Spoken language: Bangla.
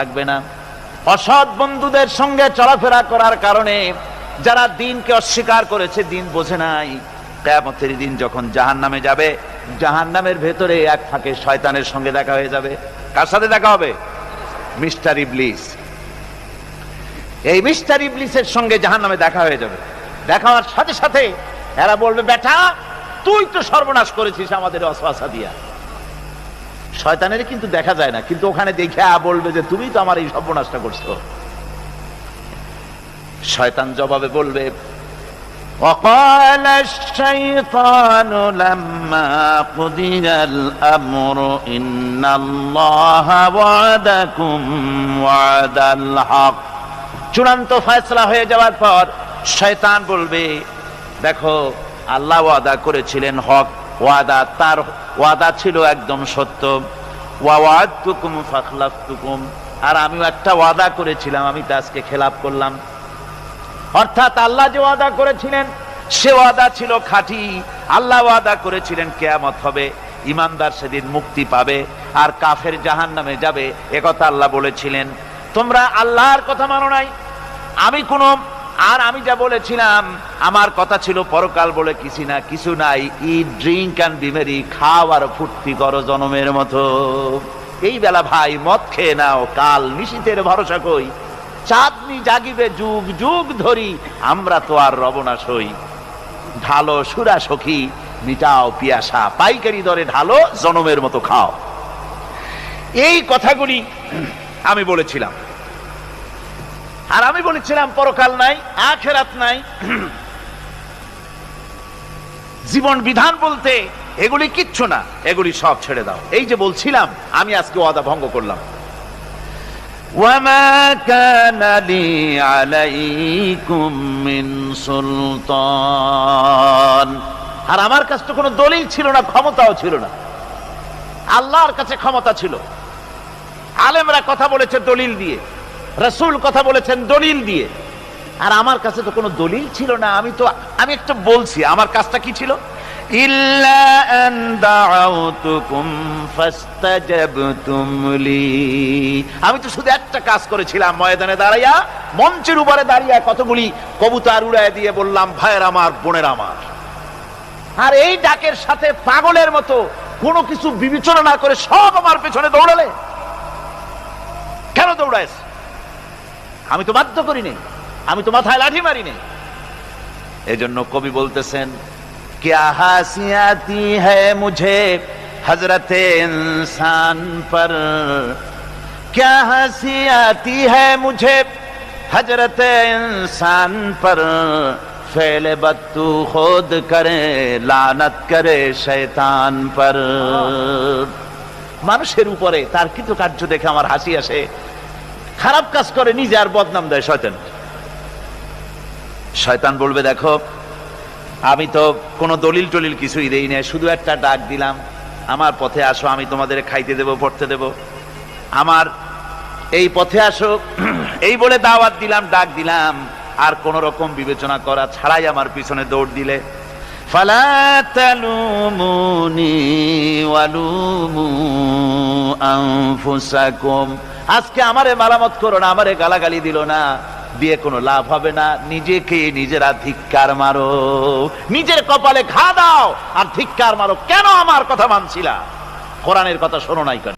থাকবে না। অসৎ বন্ধুদের সঙ্গে চলাফেরা করার কারণে যারা দ্বীনকে অস্বীকার করেছে, দ্বীন বোঝে নাই, কিয়ামতের দিন যখন জাহান্নামে যাবে, জাহান্নামের ভেতরে এক ফাঁকে শয়তানের সঙ্গে দেখা হয়ে যাবে। কার সাথে দেখা হবে? মিস্টার ইবলিস। এই মিস্টার ইবলিসের সঙ্গে জাহান্নামে দেখা হয়ে যাবে। দেখা হওয়ার সাথে সাথে এরা বলবে, বেটা তুই তো সর্বনাশ করেছিস আমাদের ওয়াসওয়াসা দিয়া। শয়তানের কিন্তু দেখা যায় না, কিন্তু ওখানে দেখে বলবে যে তুমি তো আমার এই সর্বনাশটা করছো। শয়তান জবাবে বলবে, وقال الشيطان لما قضي الأمر إن الله وعدكم وعد الحق। চূড়ান্ত ফয়সালা হয়ে যাওয়ার পর শয়তান বলবে, দেখো আল্লাহ ওয়াদা করেছিলেন হক, ওয়াদা তার ওয়াদা ছিল একদম সত্য। ওয়া'আদতুকুম ফাখলাফতুকুম, আর আমিও একটা ওয়াদা করেছিলাম, আমি তা আজকে খেলাফ করলাম। অর্থাৎ আল্লাহ যে ওয়াদা করেছিলেন সে ওয়াদা ছিল খাঁটি। আল্লাহ ওয়াদা করেছিলেন কিয়ামত হবে, ইমানদার সেদিন মুক্তি পাবে, আর কাফের জাহান্নামে যাবে, একথা আল্লাহ বলেছিলেন। তোমরা আল্লাহর কথা মানো নাই, আমি যা বলেছিলাম, আমার কথা ছিল পরকাল বলে কিছু নাই। ইট, ড্রিঙ্ক অ্যান্ড বি মেরি, খাও আর ফুর্তি করো জনমের মতো। এই বেলা ভাই মদ খেয়ে নাও, কাল নিশীথের ভরসা কই, চাঁদনি জাগিবে যুগ যুগ ধরি, আমরা তো আর রব না সই। ঢালো সুরা সখী, মিটাও পিয়াসা, পাইকারি দরে ঢালো, জনমের মতো খাও। এই কথাগুলি আমি বলেছিলাম। আর আমি বলেছিলাম পরকাল নাই, আখিরাত নাই, জীবন বিধান বলতে এগুলি কিচ্ছু না, এগুলি সব ছেড়ে দাও। এই যে বলছিলাম, আমি আজকে ওয়াদা ভঙ্গ করলাম। ওয়ামা কানা লি আলাইকুম মিন সুলতান, আর আমার কাছে তো কোনো দলিল ছিল না, ক্ষমতাও ছিল না। আল্লাহর কাছে ক্ষমতা ছিল। আলেমরা কথা বলেছে দলিল দিয়ে, রাসূল কথা বলেছেন দলিল দিয়ে, আর আমার কাছে তো কোনো দলিল ছিল না। আমি একটা বলছি, আমার কাজটা কি ছিল? ইল্লা আন দাউতুকুম ফাস্তাজাবতুম লি, আমি তো শুধু একটা কাজ করেছিলাম, ময়দানে দাঁড়াইয়া, মঞ্চের উপরে দাঁড়িয়ে কতগুলি কবুতর উড়ায় দিয়ে বললাম, ভাইয়ের আমার, বোনের আমার। আর এই ডাকের সাথে পাগলের মতো কোনো কিছু বিবেচনা না করে সব আমার পেছনে দৌড়ালে। কেন দৌড়াইছ? আমি তো বাধ্য করি নাই, আমি তো মাথায় লাঠি মারি নাই। এজন্য কবি বলতেছেন, क्या हंसी आती है मुझे हजरत इंसान पर, क्या हंसी आती है मुझे हजरत इंसान पर, फेले बत्तू खुद करे लानत करे शैतान पर। মানুষের উপরে তার কৃতকার্য দেখে আমার হাসি আসে, খারাপ কাজ করে নিজে আর বদনাম দেয় শয়তান। শয়তান বলবে, দেখো আমি তো কোনো দলিল টলিল কিছুই দেই না, শুধু একটা ডাক দিলাম, আমার পথে আসো, আমি তোমাদের খাইতে দেব, পড়তে দেব, আমার এই পথে আসো, এই বলে দাওয়াত দিলাম, ডাক দিলাম, আর কোন রকম বিবেচনা করা ছাড়াই আমার পিছনে দৌড় দিলে। ফালা তালুমুনি ওয়ালুমু আনফুসাকুম, আজকে আমারে মারামত করো না, আমারে গালাগালি দিল না, দিয়ে কোনো লাভ হবে না। নিজেকে নিজেরা ধিক্কার মারো, নিজের কপালে ঘা দাও আর ধিক্কার মারো। কেন আমার কথা মানছিলা? কোরআনের কথা শোনো নাই কেন?